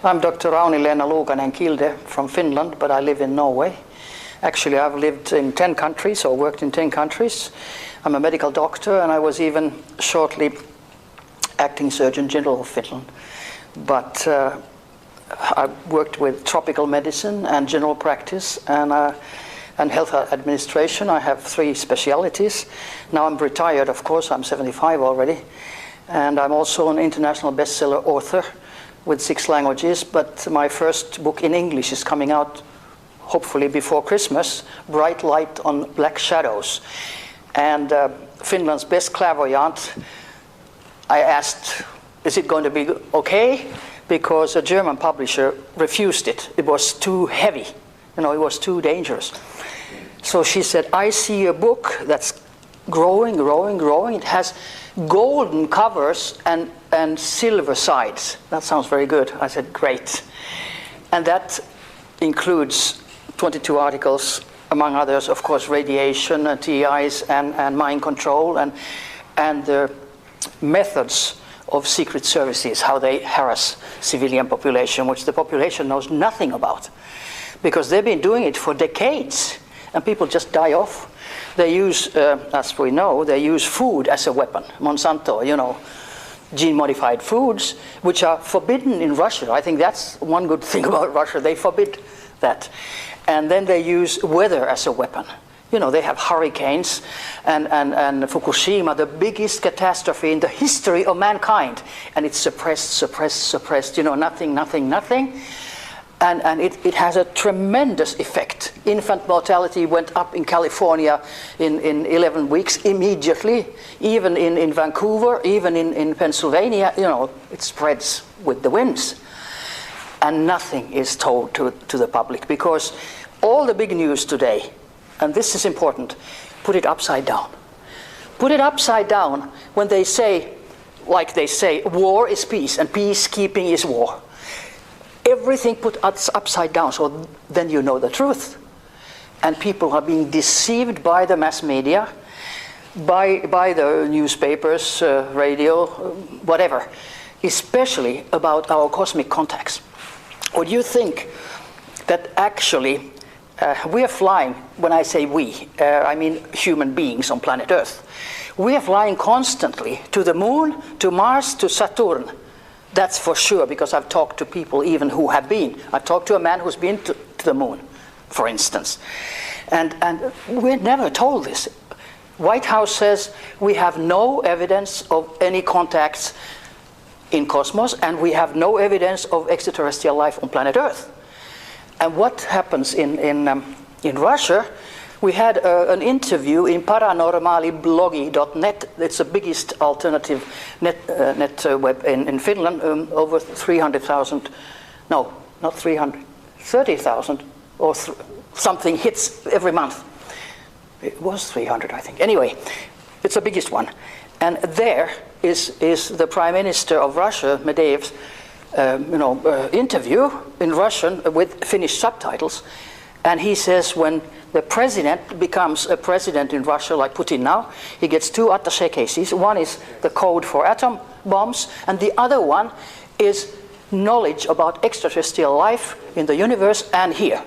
I'm Dr. Rani Leeny Kilde from Finland, but I live in Norway. Actually, I've lived in 10 countries or worked in 10 countries. I'm a medical doctor, and I was even shortly acting Surgeon General of Finland. But I worked with tropical medicine and general practice and health administration. I have 3 specialities. Now I'm retired, of course. I'm 75 already. And I'm also an international bestseller author with 6 languages. But my first book in English is coming out hopefully before Christmas, Bright Light on Black Shadows. And Finland's best clairvoyant, I asked, is it going to be okay? Because a German publisher refused it. It was too heavy. You know, it was too dangerous. So she said, I see a book that's growing. It has golden covers and silver sides. That sounds very good. I said, great. And that includes 22 articles, among others, of course, radiation, TIs, and mind control, and the methods of secret services, how they harass civilian population, which the population knows nothing about. Because they've been doing it for decades, and people just die off. They use, as we know, they use food as a weapon. Monsanto, you know, gene-modified foods, which are forbidden in Russia. I think that's one good thing about Russia. They forbid that. And then they use weather as a weapon. You know, they have hurricanes and Fukushima, the biggest catastrophe in the history of mankind. And it's suppressed, you know, nothing. And it has a tremendous effect. Infant mortality went up in California in 11 weeks immediately. Even in Vancouver, even in Pennsylvania, you know, it spreads with the winds. And nothing is told to the public, because all the big news today, and this is important, put it upside down. Put it upside down when they say, like they say, war is peace and peacekeeping is war. Everything put upside down, so then you know the truth. And people are being deceived by the mass media, by the newspapers, radio, whatever, especially about our cosmic contacts. Or do you think that actually we are flying, when I say we, I mean human beings on planet Earth. We are flying constantly to the moon, to Mars, to Saturn. That's for sure, because I've talked to people even who have been. I've talked to a man who's been to the moon, for instance. And we're never told this. White House says we have no evidence of any contacts in cosmos, and we have no evidence of extraterrestrial life on planet Earth. And what happens in Russia? We had an interview in paranormaliblogi.net. It's the biggest alternative net web in Finland. Over 300,000, no, not 300, 30,000 or something hits every month. It was 300, I think. Anyway, it's the biggest one. And there is the Prime Minister of Russia, Medvedev's interview in Russian with Finnish subtitles. And he says when the president becomes a president in Russia, like Putin now, he gets 2 attaché cases. One is the code for atom bombs, and the other one is knowledge about extraterrestrial life in the universe and here.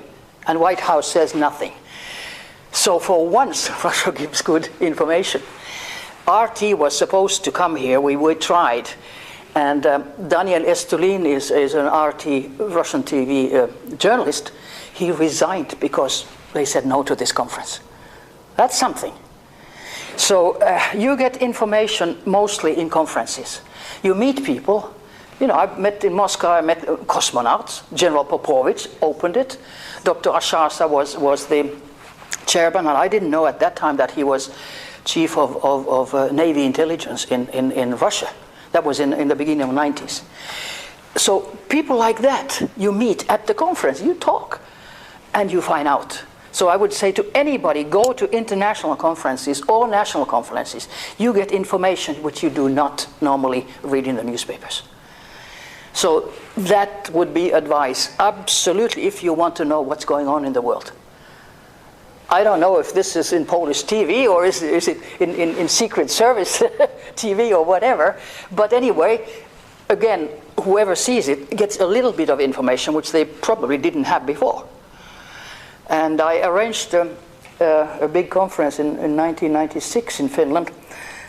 And White House says nothing. So for once, Russia gives good information. RT was supposed to come here. We tried. And Daniel Estulin is an RT Russian TV journalist. He resigned because they said no to this conference. That's something. So you get information mostly in conferences. You meet people. You know, I met in Moscow, I met cosmonauts. General Popovich opened it. Dr. Ashasa was the chairman, and I didn't know at that time that he was chief of Navy intelligence in Russia. That was in the beginning of the 90s. So people like that, you meet at the conference, you talk, and you find out. So I would say to anybody, go to international conferences or national conferences. You get information which you do not normally read in the newspapers. So that would be advice, absolutely, if you want to know what's going on in the world. I don't know if this is in Polish TV or is it in Secret Service TV or whatever. But anyway, again, whoever sees it gets a little bit of information which they probably didn't have before. And I arranged a big conference in 1996 in Finland,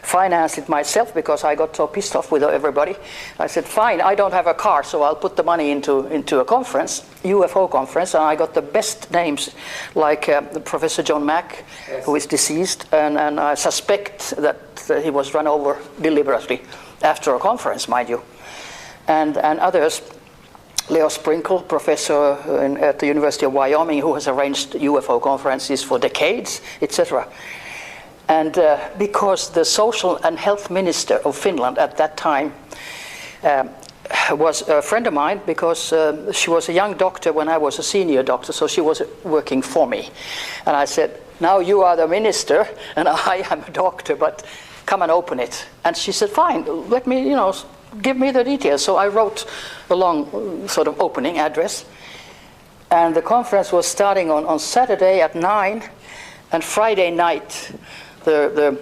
financed it myself because I got so pissed off with everybody. I said, fine, I don't have a car, so I'll put the money into a conference, UFO conference, and I got the best names, like Professor John Mack, yes, who is deceased, and I suspect that he was run over deliberately after a conference, mind you, and others. Leo Sprinkle, professor at the University of Wyoming, who has arranged UFO conferences for decades, etc. And because the social and health minister of Finland at that time was a friend of mine, because she was a young doctor when I was a senior doctor, so she was working for me. And I said, now you are the minister and I am a doctor, but come and open it. And she said, fine, let me, give me the details. So I wrote a long sort of opening address. And the conference was starting on Saturday at 9, and Friday night the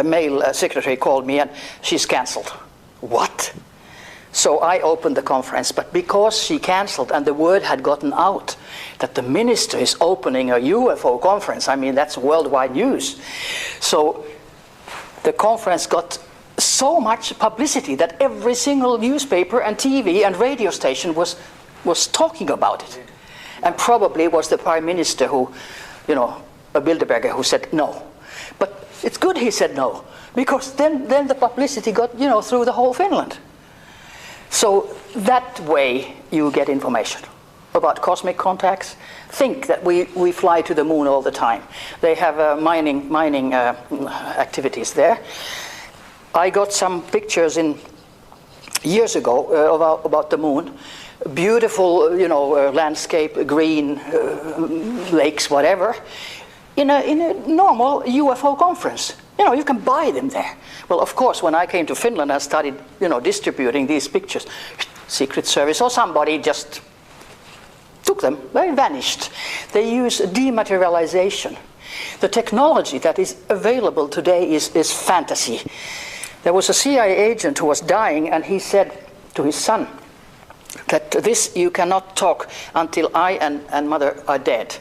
male secretary called me and she's cancelled. What? So I opened the conference, but because she cancelled and the word had gotten out that the minister is opening a UFO conference, I mean, that's worldwide news. So the conference got so much publicity that every single newspaper and TV and radio station was talking about it. And probably it was the prime minister who, a Bilderberger, who said no. But it's good he said no, because then the publicity got, through the whole Finland. So that way you get information about cosmic contacts. Think that we fly to the moon all the time. They have mining activities there. I got some pictures years ago about the moon. Beautiful, landscape, green, lakes, whatever, in a normal UFO conference. You can buy them there. Well, of course, when I came to Finland and started, distributing these pictures, Secret Service or somebody just took them. They vanished. They use dematerialization. The technology that is available today is fantasy. There was a CIA agent who was dying, and he said to his son that this you cannot talk until I and mother are dead.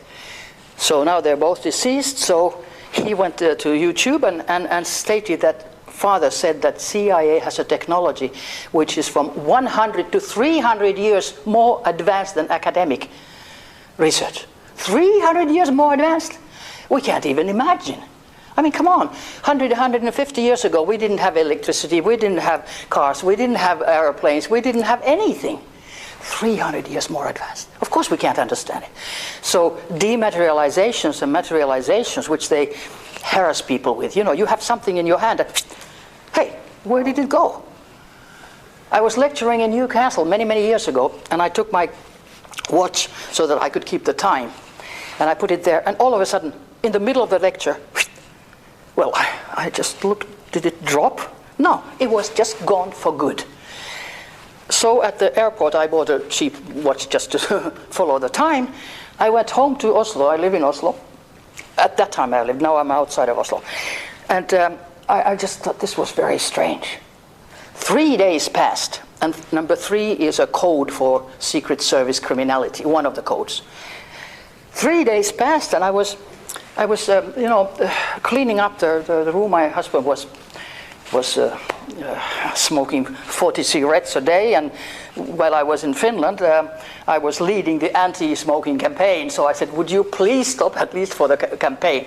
So now they're both deceased, so he went to YouTube and stated that father said that CIA has a technology which is from 100 to 300 years more advanced than academic research. 300 years more advanced? We can't even imagine. I mean, come on, 150 years ago, we didn't have electricity, we didn't have cars, we didn't have airplanes, we didn't have anything. 300 years more advanced. Of course we can't understand it. So dematerializations and materializations, which they harass people with, you have something in your hand that, hey, where did it go? I was lecturing in Newcastle many, many years ago, and I took my watch so that I could keep the time. And I put it there, and all of a sudden, in the middle of the lecture, well, I just looked, did it drop? No, it was just gone for good. So at the airport, I bought a cheap watch just to follow the time. I went home to Oslo. I live in Oslo. At that time I lived, now I'm outside of Oslo. And I just thought this was very strange. 3 days passed, and number 3 is a code for Secret Service criminality, one of the codes. 3 days passed, and I was cleaning up the room. My husband was smoking 40 cigarettes a day, and while I was in Finland, I was leading the anti-smoking campaign. So I said, would you please stop at least for the campaign?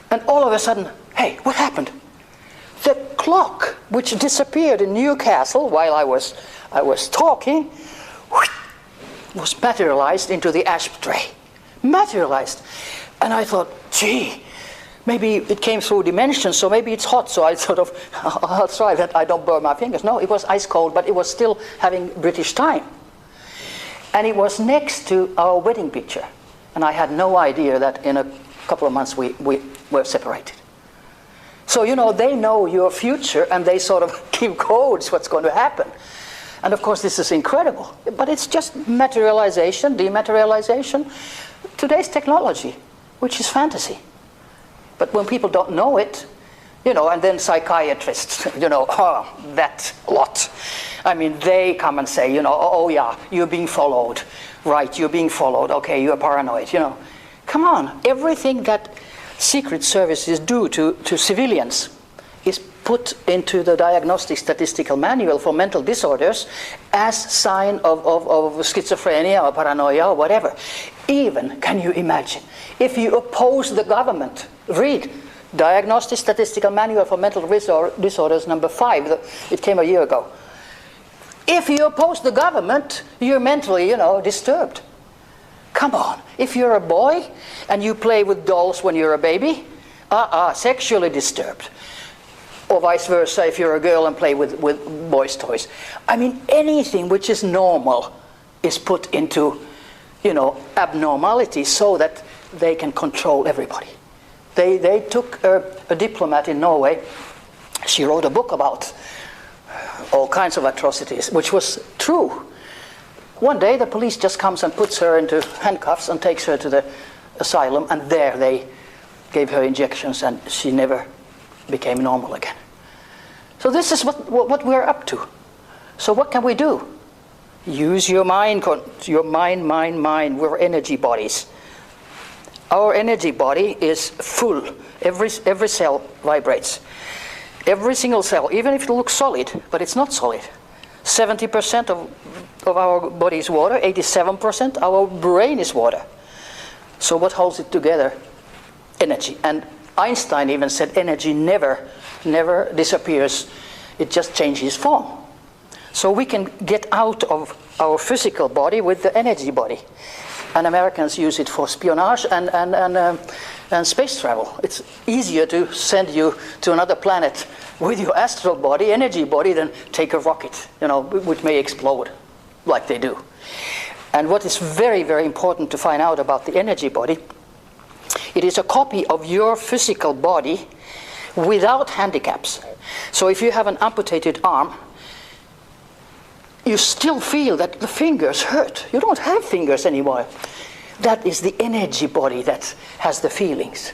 And all of a sudden, hey, what happened? The clock, which disappeared in Newcastle while I was talking, was materialized into the ashtray. Materialized. And I thought, gee, maybe it came through dimensions, so maybe it's hot, so I I'll try that I don't burn my fingers. No, it was ice cold, but it was still having British time. And it was next to our wedding picture. And I had no idea that in a couple of months we were separated. So, they know your future, and they sort of give codes what's going to happen. And of course, this is incredible. But it's just materialization, dematerialization, today's technology, which is fantasy. But when people don't know it, You know, and then psychiatrists, you know, that lot. I mean, they come and say, you know, oh yeah, you're being followed. Right, you're being followed. Okay, you're paranoid, you know. Come on, everything that secret services do to civilians is put into the Diagnostic Statistical Manual for Mental Disorders as sign of schizophrenia or paranoia or whatever. Even, can you imagine, if you oppose the government, read Diagnostic Statistical Manual for Mental Disorders number 5, it came a year ago. If you oppose the government, you're mentally, you know, disturbed. Come on, if you're a boy and you play with dolls when you're a baby, sexually disturbed. Or vice versa, if you're a girl and play with boys' toys. I mean, anything which is normal is put into, you know, abnormality so that they can control everybody. They took a diplomat in Norway. She wrote a book about all kinds of atrocities, which was true. One day the police just comes and puts her into handcuffs and takes her to the asylum, and there they gave her injections and she never became normal again. So this is what we're up to. So what can we do? Use your mind, mind. We're energy bodies. Our energy body is full. Every cell vibrates. Every single cell, even if it looks solid, but it's not solid. 70% of our body is water, 87% our brain is water. So what holds it together? Energy. And Einstein even said energy never disappears, it just changes form. So we can get out of our physical body with the energy body. And Americans use it for espionage and space travel. It's easier to send you to another planet with your astral body, energy body, than take a rocket, you know, which may explode like they do. And what is very, very important to find out about the energy body, it is a copy of your physical body without handicaps. So if you have an amputated arm, you still feel that the fingers hurt. You don't have fingers anymore. That is the energy body that has the feelings.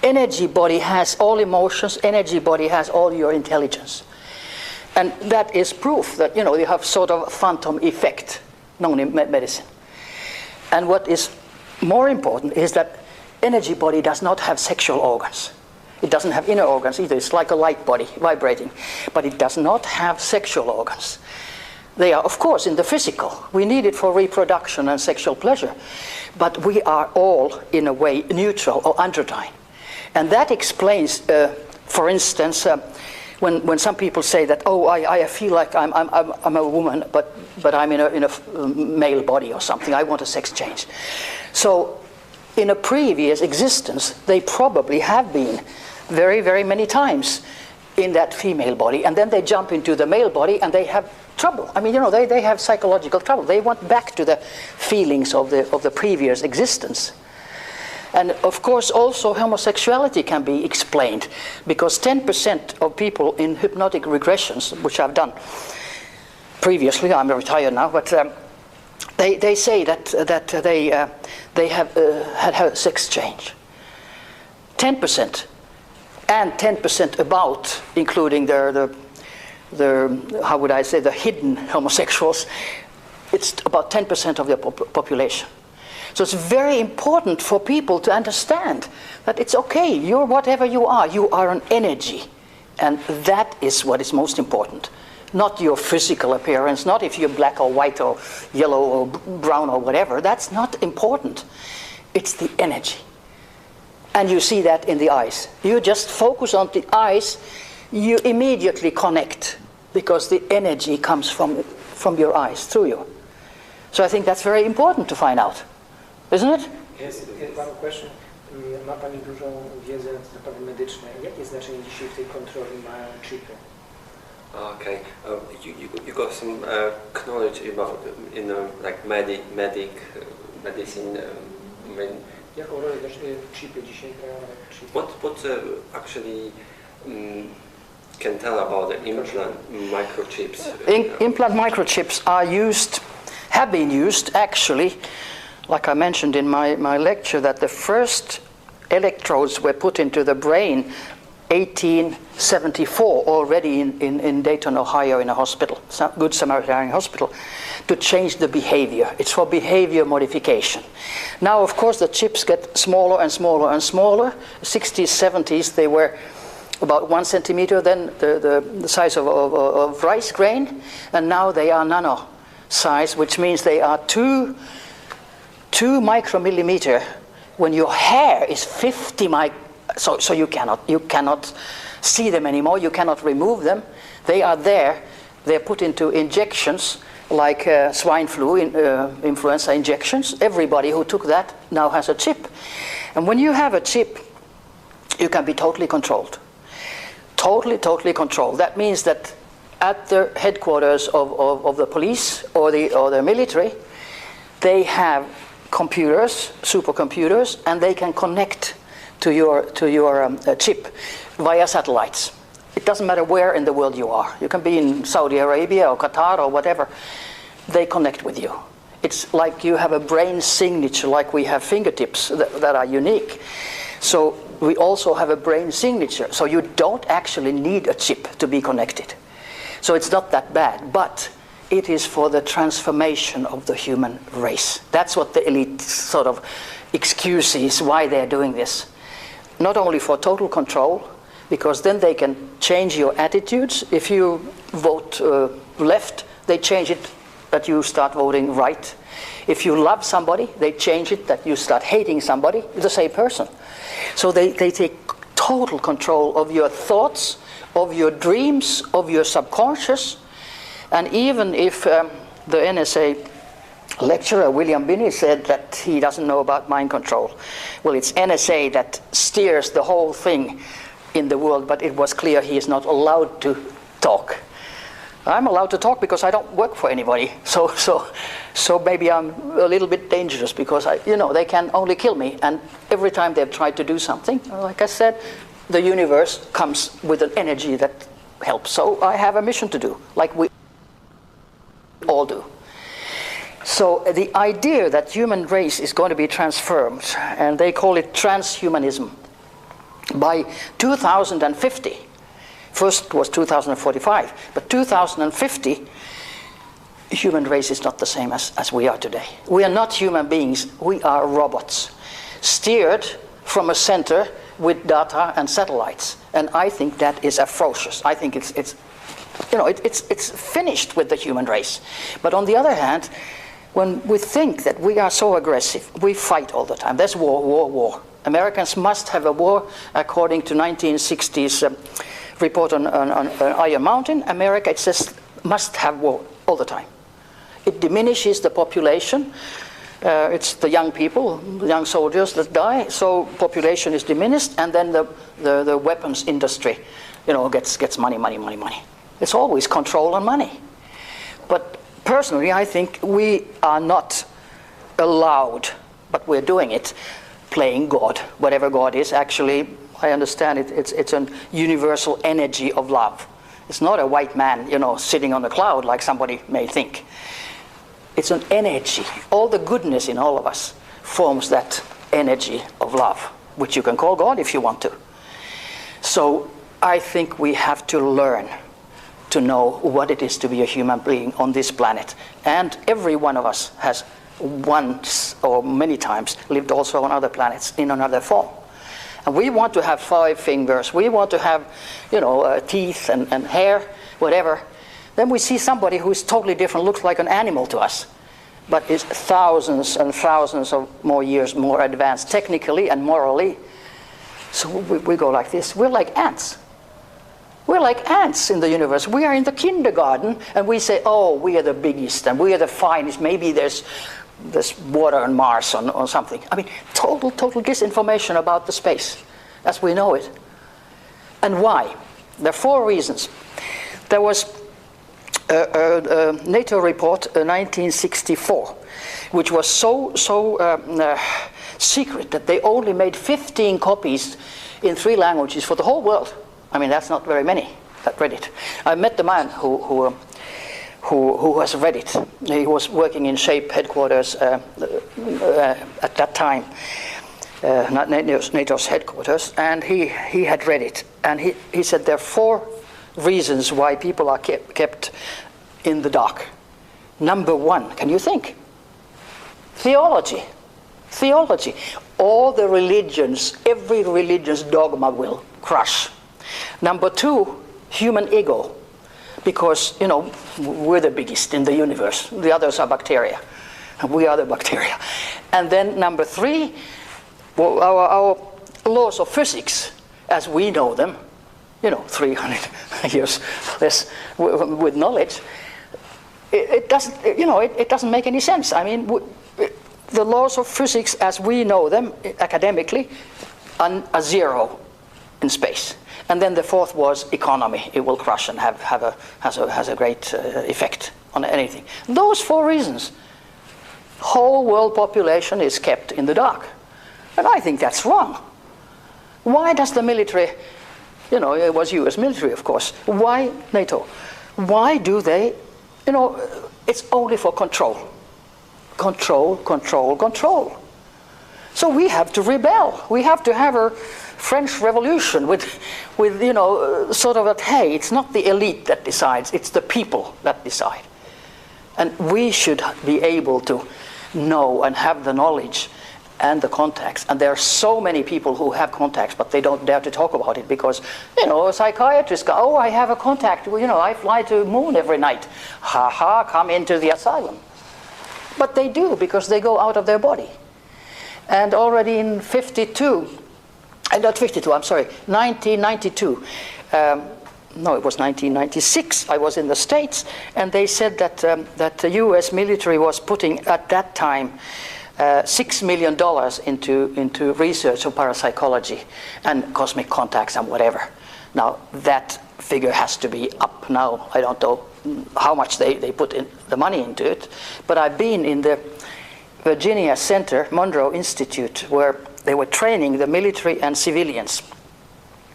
Energy body has all emotions. Energy body has all your intelligence. And that is proof that, you know, you have sort of a phantom effect known in medicine. And what is more important is that energy body does not have sexual organs. It doesn't have inner organs either. It's like a light body vibrating. But it does not have sexual organs. They are, of course, in the physical. We need it for reproduction and sexual pleasure. But we are all, in a way, neutral or androgyne. And that explains, for instance, when some people say that, oh, I feel like I'm a woman, but I'm in a male body or something. I want a sex change. So in a previous existence, they probably have been very, very many times in that female body. And then they jump into the male body and they have trouble. I mean, you know, they have psychological trouble. They want back to the feelings of the previous existence. And of course, also homosexuality can be explained, because 10% of people in hypnotic regressions, which I've done previously, I'm retired now, but they say that they have had sex change. 10%, and 10% about, including the how would I say, the hidden homosexuals. It's about 10% of the population. So it's very important for people to understand that it's okay, you're whatever you are an energy. And that is what is most important. Not your physical appearance, not if you're black or white or yellow or brown or whatever. That's not important. It's the energy. And you see that in the eyes. You just focus on the eyes, you immediately connect, because the energy comes from your eyes, through you. So I think that's very important to find out. Isn't it? Jest one question. Ma Pani dużą wiedzę na sprawy medyczne. Jakie znaczenie dzisiaj w tej kontroli mają chipy? Okay, you got some knowledge about like medicine. Jaką rolę też chipy dzisiaj grają? What actually can tell about the implant microchips? Implant microchips have been used actually. Like I mentioned in my lecture, that the first electrodes were put into the brain 1874 already in Dayton, Ohio, in a hospital, Good Samaritan Hospital, to change the behavior. It's for behavior modification. Now, of course, the chips get smaller and smaller and smaller. 60s, 70s, they were about 1 centimeter, then the size of rice grain, and now they are nano size, which means they are 2 micromillimeter when your hair is 50 so you cannot see them anymore, you cannot remove them. They are there, they're put into injections like swine flu, influenza injections. Everybody who took that now has a chip. And when you have a chip, you can be totally controlled. Totally controlled. That means that at the headquarters of the police or the military, they have computers, supercomputers, and they can connect to your chip via satellites. It doesn't matter where in the world you are. You can be in Saudi Arabia or Qatar or whatever. They connect with you. It's like you have a brain signature, like we have fingertips that are unique. So we also have a brain signature. So you don't actually need a chip to be connected. So it's not that bad, but it is for the transformation of the human race. That's what the elite sort of excuse is why they're doing this. Not only for total control, because then they can change your attitudes. If you vote left, they change it that you start voting right. If you love somebody, they change it that you start hating somebody, the same person. So they take total control of your thoughts, of your dreams, of your subconscious. And even if the NSA lecturer, William Binney, said that he doesn't know about mind control, well, it's NSA that steers the whole thing in the world, but it was clear he is not allowed to talk. I'm allowed to talk because I don't work for anybody. So maybe I'm a little bit dangerous because they can only kill me. And every time they've tried to do something, like I said, the universe comes with an energy that helps. So I have a mission to do, like we all do. So the idea that human race is going to be transformed, and they call it transhumanism, by 2050. First was 2045, but 2050, human race is not the same as we are today. We are not human beings, we are robots, steered from a center with data and satellites. And I think that is atrocious. I think it's finished with the human race. But on the other hand, when we think that we are so aggressive, we fight all the time. There's war. Americans must have a war according to 1960s report on Iron Mountain. America, it says, must have war all the time. It diminishes the population. It's the young people, the young soldiers that die, so population is diminished, and then the weapons industry, gets money. It's always control and money. But personally, I think we are not allowed, but we're doing it, playing God, whatever God is. Actually, I understand it's a universal energy of love. It's not a white man, sitting on the cloud like somebody may think. It's an energy. All the goodness in all of us forms that energy of love, which you can call God if you want to. So I think we have to learn to know what it is to be a human being on this planet. And every one of us has once or many times lived also on other planets in another form. And we want to have 5 fingers. We want to have, teeth and hair, whatever. Then we see somebody who is totally different, looks like an animal to us, but is thousands and thousands of more years more advanced technically and morally. So we go like this. We're like ants. We're like ants in the universe. We are in the kindergarten, and we say, oh, we are the biggest, and we are the finest. Maybe there's water on Mars or something. I mean, total disinformation about the space as we know it. And why? There are 4 reasons. There was a NATO report, 1964, which was so secret that they only made 15 copies in 3 languages for the whole world. I mean, that's not very many that read it. I met the man who has read it. He was working in SHAPE headquarters at that time, not NATO's headquarters, and he had read it. And he said there are 4 reasons why people are kept in the dark. Number 1, can you think? Theology. Theology. All the religions, every religion's dogma will crush. Number 2, human ego. Because, you know, we're the biggest in the universe. The others are bacteria. We are the bacteria. And then number 3, well, our laws of physics, as we know them, you know, 300 years less with knowledge, it doesn't, you know, it doesn't make any sense. I mean, the laws of physics as we know them academically are 0 in space. And then the 4th was economy. It will crush and has a great effect on anything. Those 4 reasons. Whole world population is kept in the dark. And I think that's wrong. Why does the military, you know, it was US military, of course. Why NATO? Why do they, you know, it's only for control. Control, control, control. So we have to rebel. We have to have a French Revolution with you know, sort of that, hey, it's not the elite that decides, it's the people that decide. And we should be able to know and have the knowledge and the contacts. And there are so many people who have contacts, but they don't dare to talk about it because, you know, a psychiatrist goes, oh, I have a contact. Well, you know, I fly to the moon every night. Ha ha, come into the asylum. But they do because they go out of their body. And already in 1992, no, it was 1996, I was in the States, and they said that, that the US military was putting, at that time, $6 million into research of parapsychology and cosmic contacts and whatever. Now, that figure has to be up now. I don't know how much they put in the money into it, but I've been in the Virginia Center, Monroe Institute, where they were training the military and civilians.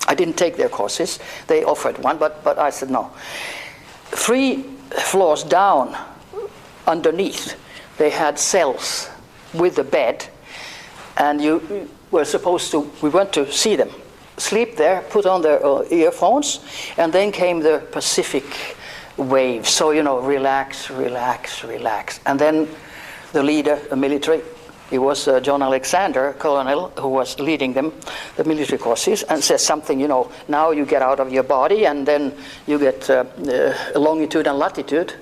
I didn't take their courses. They offered one, but I said no. 3 floors down, underneath, they had cells with a bed, and you were supposed to, we went to see them, sleep there, put on their earphones, and then came the Pacific waves. So, you know, relax, relax, relax. And then the leader, the military, it was John Alexander, colonel, who was leading them, the military courses, and says something, you know, now you get out of your body and then you get longitude and latitude,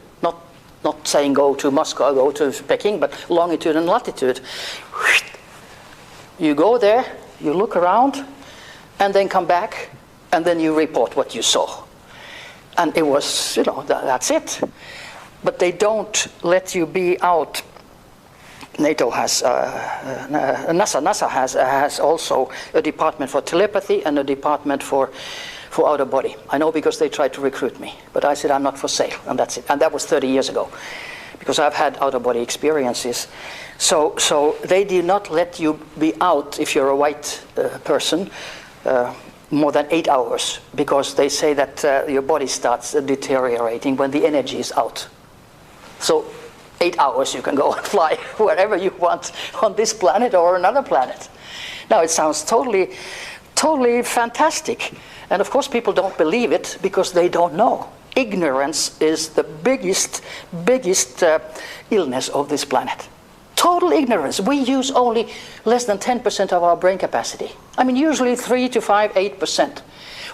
not saying go to Moscow, go to Peking, but longitude and latitude. You go there, you look around, and then come back, and then you report what you saw. And it was, you know, that's it. But they don't let you be out. NATO has, NASA has also a department for telepathy and a department for outer body. I know because they tried to recruit me, but I said I'm not for sale, and that's it. And that was 30 years ago, because I've had outer body experiences. So they do not let you be out if you're a white person more than 8 hours, because they say that your body starts deteriorating when the energy is out. So 8 hours you can go and fly wherever you want on this planet or another planet. Now it sounds totally fantastic. And of course people don't believe it because they don't know. Ignorance is the biggest illness of this planet. Total ignorance. We use only less than 10% of our brain capacity. I mean, usually 3 to 5, 8%.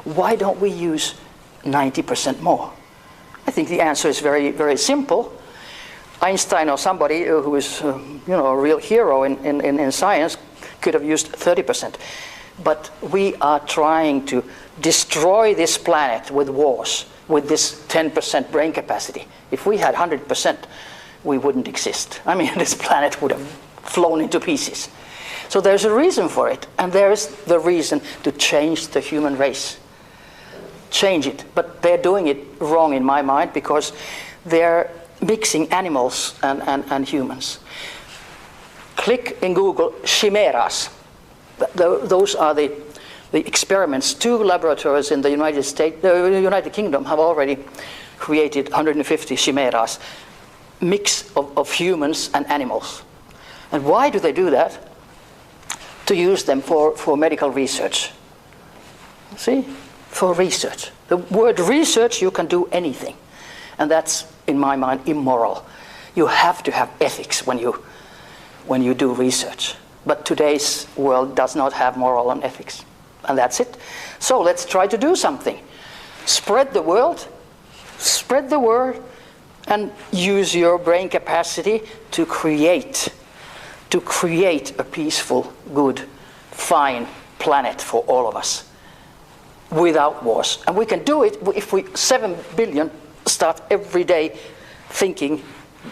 Why don't we use 90% more? I think the answer is very, very simple. Einstein or somebody who is, you know, a real hero in science could have used 30%. But we are trying to destroy this planet with wars, with this 10% brain capacity. If we had 100%, we wouldn't exist. I mean, this planet would have flown into pieces. So there's a reason for it, and there is the reason to change the human race. Change it. But they're doing it wrong in my mind, because they're mixing animals and humans. Click in Google, chimeras. Those are the experiments. 2 laboratories in the United Kingdom have already created 150 chimeras, mix of humans and animals. And why do they do that? To use them for medical research. See? for research. The word research, you can do anything. And that's, in my mind, immoral. You have to have ethics when you do research. But today's world does not have moral and ethics. And that's it. So let's try to do something. Spread the word, and use your brain capacity to create a peaceful, good, fine planet for all of us without wars. And we can do it if 7 billion start every day thinking,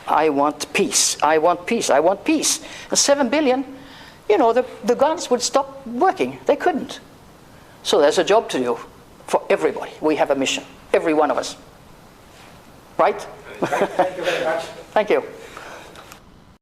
I want peace, I want peace, I want peace. And 7 billion, you know, the guns would stop working. They couldn't. So there's a job to do for everybody. We have a mission, every one of us. Right? Thank you very much. Thank you.